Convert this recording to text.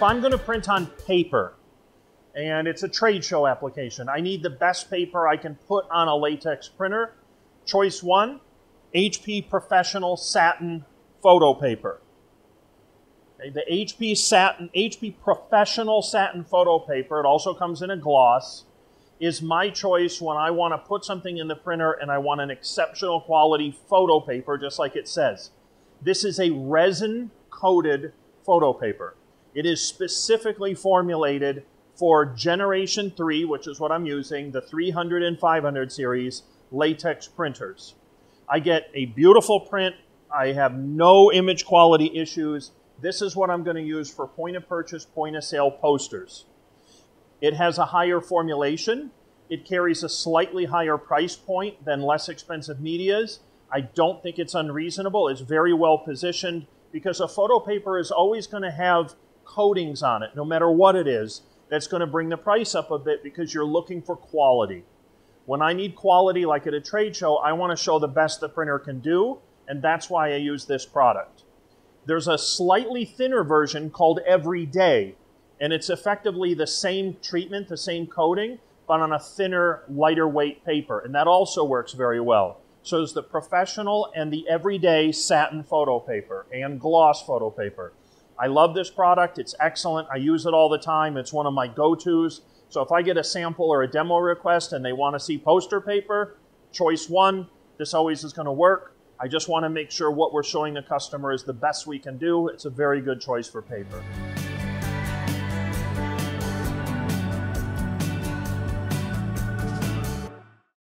if I'm going to print on paper, and it's a trade show application, I need the best paper I can put on a latex printer. Choice one, HP Professional Satin Photo Paper. Okay, the HP Professional Satin Photo Paper, it also comes in a gloss, is my choice when I want to put something in the printer and I want an exceptional quality photo paper, just like it says. This is a resin-coated photo paper. It is specifically formulated for Generation 3, which is what I'm using, the 300 and 500 series latex printers. I get a beautiful print. I have no image quality issues. This is what I'm going to use for point-of-purchase, point-of-sale posters. It has a higher formulation. It carries a slightly higher price point than less expensive medias. I don't think it's unreasonable. It's very well positioned because a photo paper is always going to have coatings on it, no matter what it is. That's going to bring the price up a bit because you're looking for quality. When I need quality, like at a trade show, I want to show the best the printer can do, and that's why I use this product. There's a slightly thinner version called Everyday, and it's effectively the same treatment, the same coating, but on a thinner, lighter weight paper, and that also works very well. So there's the Professional and the Everyday Satin Photo Paper and Gloss Photo Paper. I love this product. It's excellent. I use it all the time. It's one of my go-tos. So if I get a sample or a demo request and they want to see poster paper, choice one, this always is going to work. I just want to make sure what we're showing the customer is the best we can do. It's a very good choice for paper.